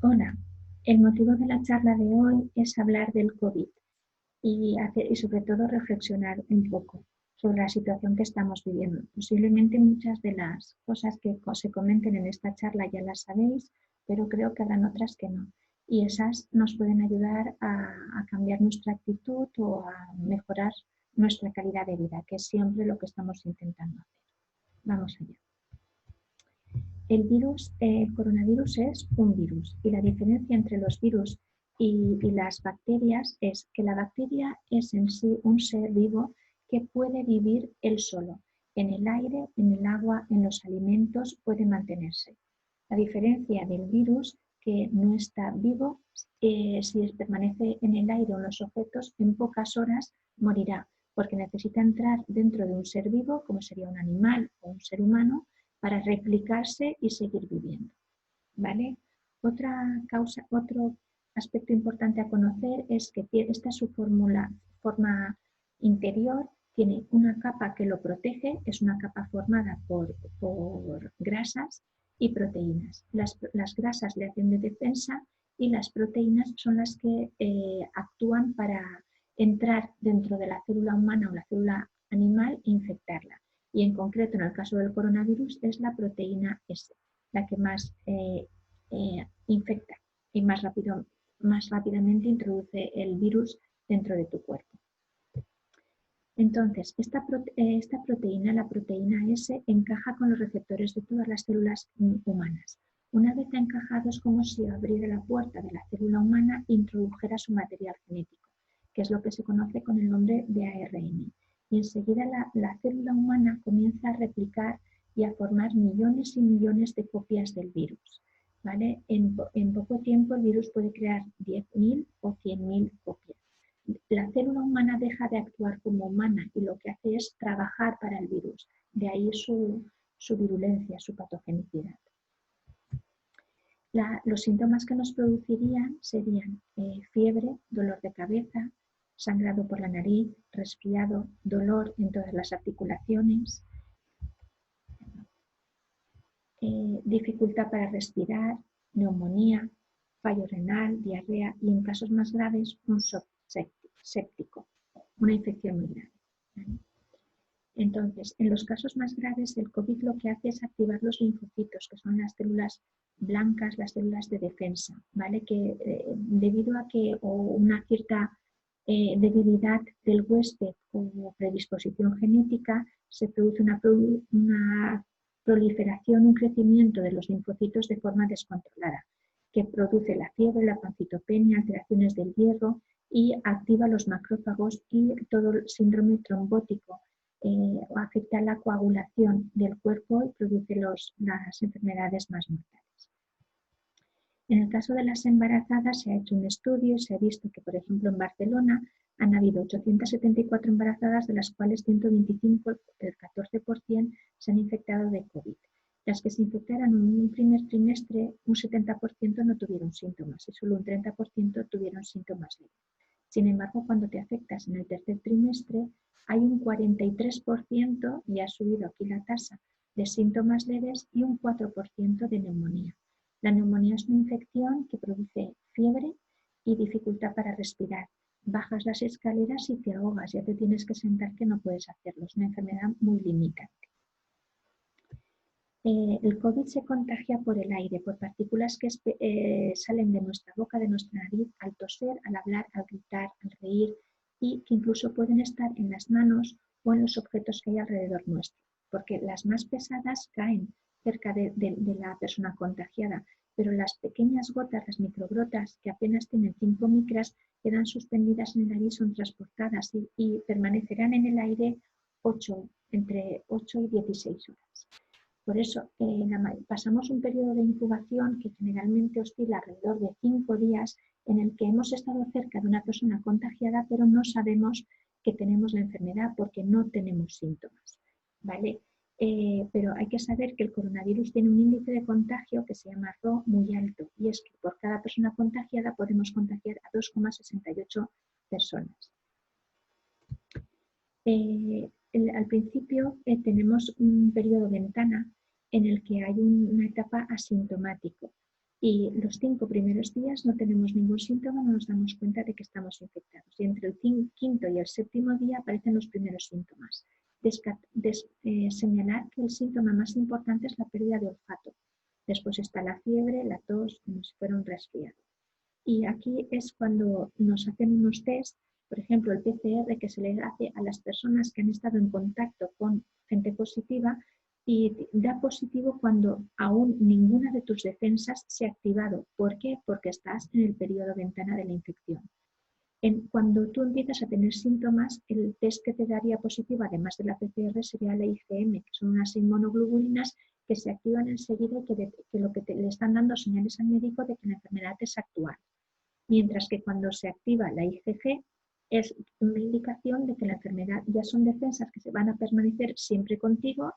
Hola, el motivo de la charla de hoy es hablar del COVID y sobre todo reflexionar un poco sobre la situación que estamos viviendo. Posiblemente muchas de las cosas que se comenten en esta charla ya las sabéis, pero creo que habrán otras que no. Y esas nos pueden ayudar a cambiar nuestra actitud o a mejorar nuestra calidad de vida, que es siempre lo que estamos intentando hacer. Vamos allá. El coronavirus es un virus y la diferencia entre los virus y las bacterias es que la bacteria es en sí un ser vivo que puede vivir él solo. En el aire, en el agua, en los alimentos puede mantenerse. La diferencia del virus que no está vivo, si permanece en el aire o en los objetos, en pocas horas morirá, porque necesita entrar dentro de un ser vivo, como sería un animal o un ser humano, para replicarse y seguir viviendo. ¿Vale? Otro aspecto importante a conocer es que esta su forma interior tiene una capa que lo protege, es una capa formada por grasas y proteínas. Las grasas le hacen de defensa y las proteínas son las que actúan para entrar dentro de la célula humana o la célula animal e infectarla. Y en concreto, en el caso del coronavirus, es la proteína S, la que más infecta y más rápidamente introduce el virus dentro de tu cuerpo. Entonces, esta proteína, la proteína S, encaja con los receptores de todas las células humanas. Una vez encajado, es como si abriera la puerta de la célula humana e introdujera su material genético, que es lo que se conoce con el nombre de ARN. Y enseguida la célula humana comienza a replicar y a formar millones y millones de copias del virus. ¿Vale? En poco tiempo el virus puede crear 10.000 o 100.000 copias. La célula humana deja de actuar como humana y lo que hace es trabajar para el virus. De ahí su virulencia, su patogenicidad. Los síntomas que nos producirían serían fiebre, dolor de cabeza, sangrado por la nariz, resfriado, dolor en todas las articulaciones, dificultad para respirar, neumonía, fallo renal, diarrea y en casos más graves un shock séptico, una infección muy grave. ¿Vale? Entonces, en los casos más graves, el COVID lo que hace es activar los linfocitos, que son las células blancas, las células de defensa, ¿vale? Que debido a que o una cierta debilidad del huésped o predisposición genética, se produce una proliferación, un crecimiento de los linfocitos de forma descontrolada, que produce la fiebre, la pancitopenia, alteraciones del hierro y activa los macrófagos y todo el síndrome trombótico. Afecta la coagulación del cuerpo y produce las enfermedades más mortales. En el caso de las embarazadas se ha hecho un estudio y se ha visto que, por ejemplo, en Barcelona han habido 874 embarazadas, de las cuales 125, el 14%, se han infectado de COVID. Las que se infectaron en un primer trimestre, un 70% no tuvieron síntomas y solo un 30% tuvieron síntomas leves. Sin embargo, cuando te afectas en el tercer trimestre, hay un 43%, y ha subido aquí la tasa, de síntomas leves y un 4% de neumonía. La neumonía es una infección que produce fiebre y dificultad para respirar. Bajas las escaleras y te ahogas, ya te tienes que sentar que no puedes hacerlo. Es una enfermedad muy limitante. El COVID se contagia por el aire, por partículas que salen de nuestra boca, de nuestra nariz, al toser, al hablar, al gritar, al reír y que incluso pueden estar en las manos o en los objetos que hay alrededor nuestro, porque las más pesadas caen cerca de la persona contagiada, pero las pequeñas gotas, las microgotas, que apenas tienen 5 micras, quedan suspendidas en el aire y son transportadas y permanecerán en el aire entre 8 y 16 horas. Por eso pasamos un periodo de incubación que generalmente oscila alrededor de 5 días, en el que hemos estado cerca de una persona contagiada, pero no sabemos que tenemos la enfermedad porque no tenemos síntomas, ¿vale? Pero hay que saber que el coronavirus tiene un índice de contagio que se llama Rho muy alto, y es que por cada persona contagiada podemos contagiar a 2,68 personas. Al principio tenemos un periodo ventana en el que hay una etapa asintomático, Y los 5 primeros días no tenemos ningún síntoma, no nos damos cuenta de que estamos infectados. Y entre el quinto y el séptimo día aparecen los primeros síntomas. Señalar que el síntoma más importante es la pérdida de olfato. Después está la fiebre, la tos, como si fuera un resfriado. Y aquí es cuando nos hacen unos test, por ejemplo, el PCR que se le hace a las personas que han estado en contacto con gente positiva y da positivo cuando aún ninguna de tus defensas se ha activado. ¿Por qué? Porque estás en el periodo ventana de la infección. Cuando tú empiezas a tener síntomas, el test que te daría positivo, además de la PCR, sería la IgM, que son unas inmunoglobulinas que se activan enseguida y que lo que le están dando señales al médico de que la enfermedad es actual. Mientras que cuando se activa la IgG es una indicación de que la enfermedad ya son defensas que se van a permanecer siempre contigo,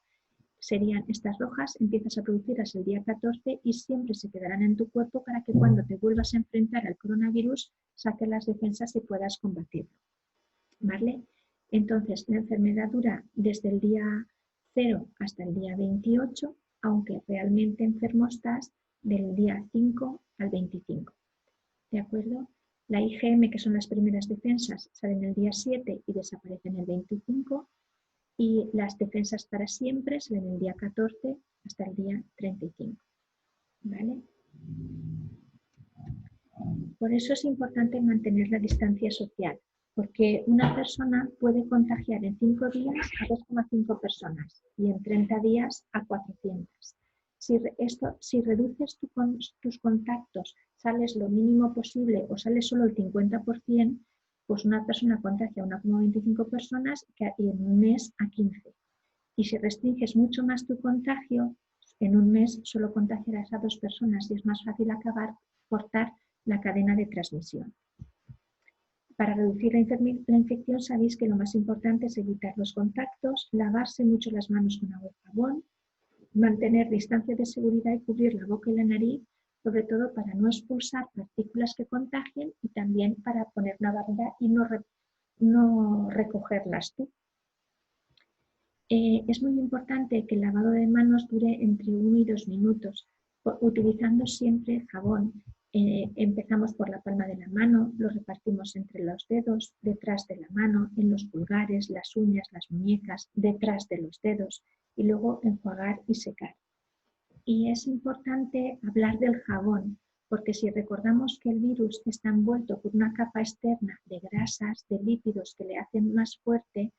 serían estas rojas, empiezas a producirlas el día 14 y siempre se quedarán en tu cuerpo para que cuando te vuelvas a enfrentar al coronavirus saques las defensas y puedas combatirlo. ¿Vale? Entonces, la enfermedad dura desde el día 0 hasta el día 28, aunque realmente enfermo estás del día 5 al 25. ¿De acuerdo? La IgM, que son las primeras defensas, salen el día 7 y desaparecen el 25. Y las defensas para siempre salen el día 14 hasta el día 35. ¿Vale? Por eso es importante mantener la distancia social, porque una persona puede contagiar en 5 días a 2,5 personas y en 30 días a 400. Si reduces tus contactos, sales lo mínimo posible o sales solo el 50%, pues una persona contagia a 1,25 personas y en un mes a 15. Y si restringes mucho más tu contagio, en un mes solo contagiarás a 2 personas y es más fácil cortar la cadena de transmisión. Para reducir la infección sabéis que lo más importante es evitar los contactos, lavarse mucho las manos con agua y jabón, mantener distancia de seguridad y cubrir la boca y la nariz, sobre todo para no expulsar partículas que contagien y también para poner una barrera y no recogerlas tú. Es muy importante que el lavado de manos dure entre 1 y 2 minutos, utilizando siempre jabón. Empezamos por la palma de la mano, lo repartimos entre los dedos, detrás de la mano, en los pulgares, las uñas, las muñecas, detrás de los dedos y luego enjuagar y secar. Y es importante hablar del jabón, porque si recordamos que el virus está envuelto por una capa externa de grasas, de lípidos que le hacen más fuerte,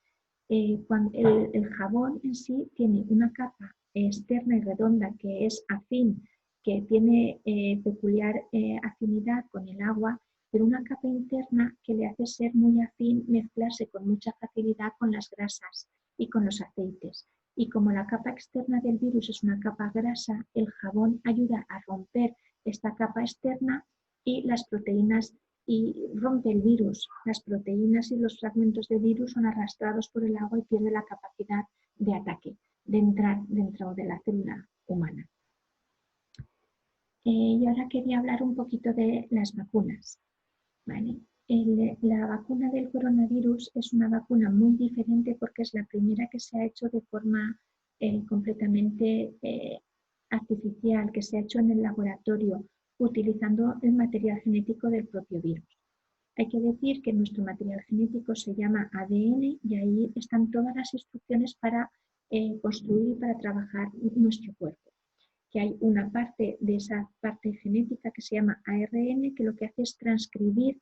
cuando el jabón en sí tiene una capa externa y redonda que es afín, que tiene peculiar afinidad con el agua, pero una capa interna que le hace ser muy afín, mezclarse con mucha facilidad con las grasas y con los aceites. Y como la capa externa del virus es una capa grasa, el jabón ayuda a romper esta capa externa y las proteínas y rompe el virus. Las proteínas y los fragmentos de virus son arrastrados por el agua y pierde la capacidad de ataque, de entrar dentro de la célula humana. Y ahora quería hablar un poquito de las vacunas. ¿Vale? La vacuna del coronavirus es una vacuna muy diferente porque es la primera que se ha hecho de forma completamente artificial, que se ha hecho en el laboratorio utilizando el material genético del propio virus. Hay que decir que nuestro material genético se llama ADN y ahí están todas las instrucciones para construir y para trabajar nuestro cuerpo. Que hay una parte de esa parte genética que se llama ARN, que lo que hace es transcribir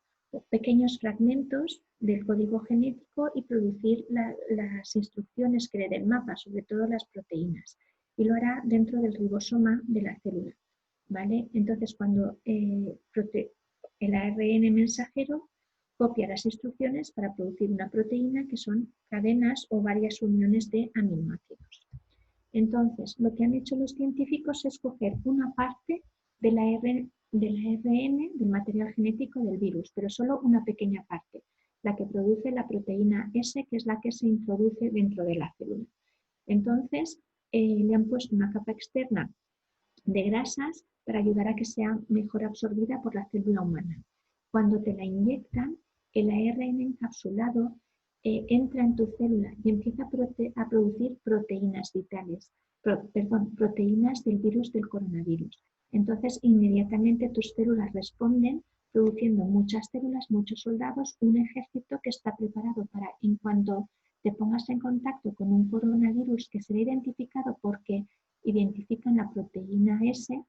pequeños fragmentos del código genético y producir las instrucciones que le den mapa, sobre todo las proteínas. Y lo hará dentro del ribosoma de la célula. ¿Vale? Entonces, cuando el ARN mensajero copia las instrucciones para producir una proteína que son cadenas o varias uniones de aminoácidos. Entonces, lo que han hecho los científicos es coger una parte del ARN, del material genético del virus, pero solo una pequeña parte, la que produce la proteína S, que es la que se introduce dentro de la célula. Entonces, le han puesto una capa externa de grasas para ayudar a que sea mejor absorbida por la célula humana. Cuando te la inyectan, el ARN encapsulado entra en tu célula y empieza a producir proteínas vitales, proteínas del virus del coronavirus. Entonces, inmediatamente tus células responden produciendo muchas células, muchos soldados, un ejército que está preparado para, en cuanto te pongas en contacto con un coronavirus que será identificado porque identifican la proteína S,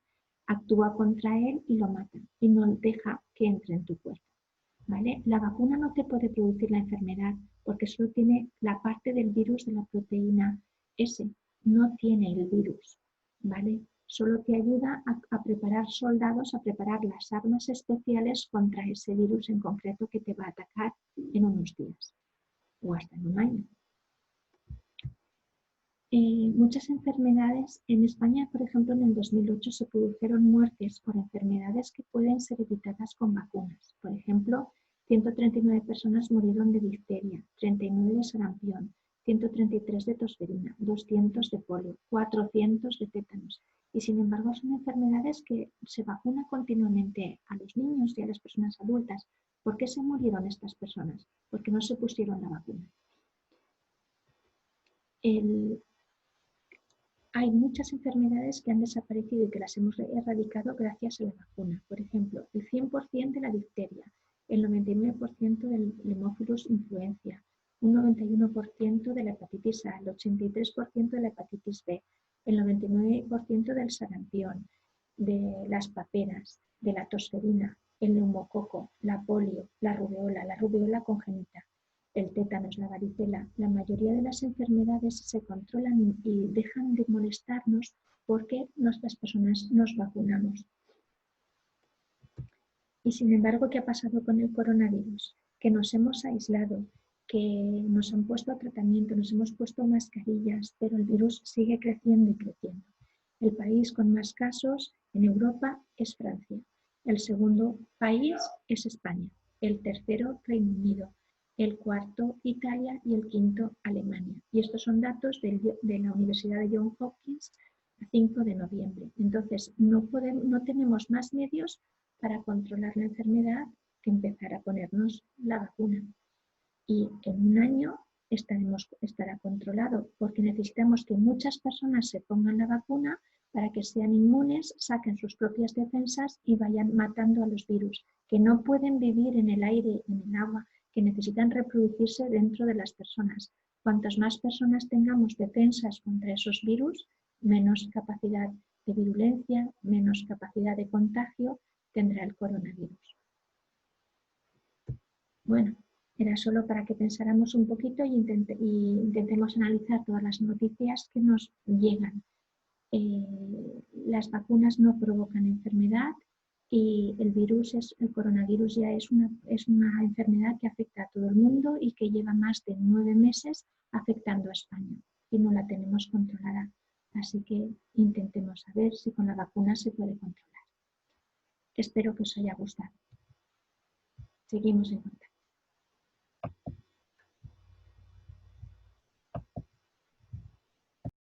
actúa contra él y lo mata y no deja que entre en tu cuerpo. ¿Vale? La vacuna no te puede producir la enfermedad porque solo tiene la parte del virus de la proteína S, no tiene el virus, ¿vale? Solo te ayuda a preparar soldados, a preparar las armas especiales contra ese virus en concreto que te va a atacar en unos días o hasta en un año. Muchas enfermedades, en España, por ejemplo, en el 2008 se produjeron muertes por enfermedades que pueden ser evitadas con vacunas. Por ejemplo, 139 personas murieron de difteria, 39 de sarampión, 133 de tosferina, 200 de polio, 400 de tétanos. Y sin embargo son enfermedades que se vacunan continuamente a los niños y a las personas adultas. ¿Por qué se murieron estas personas? Porque no se pusieron la vacuna. Hay muchas enfermedades que han desaparecido y que las hemos erradicado gracias a la vacuna. Por ejemplo, el 100% de la difteria, el 99% del Haemophilus influenza, un 91% de la hepatitis A, el 83% de la hepatitis B, el 99% del sarampión, de las paperas, de la tosferina, el neumococo, la polio, la rubeola congénita, el tétanos, la varicela. La mayoría de las enfermedades se controlan y dejan de molestarnos porque nuestras personas nos vacunamos. Y sin embargo, ¿qué ha pasado con el coronavirus? Que nos hemos aislado, que nos han puesto tratamiento, nos hemos puesto mascarillas, pero el virus sigue creciendo y creciendo. El país con más casos en Europa es Francia. El segundo país es España. El tercero, Reino Unido. El cuarto, Italia, y el quinto, Alemania. Y estos son datos de la Universidad de Johns Hopkins a 5 de noviembre. Entonces, no tenemos más medios para controlar la enfermedad que empezar a ponernos la vacuna. Y en un año estará controlado porque necesitamos que muchas personas se pongan la vacuna para que sean inmunes, saquen sus propias defensas y vayan matando a los virus, que no pueden vivir en el aire, en el agua, que necesitan reproducirse dentro de las personas. Cuantas más personas tengamos defensas contra esos virus, menos capacidad de virulencia, menos capacidad de contagio tendrá el coronavirus. Bueno, era solo para que pensáramos un poquito y intentemos analizar todas las noticias que nos llegan. Las vacunas no provocan enfermedad y el coronavirus ya es una enfermedad que afecta a todo el mundo y que lleva más de 9 meses afectando a España y no la tenemos controlada. Así que intentemos saber si con la vacuna se puede controlar. Espero que os haya gustado. Seguimos en contacto.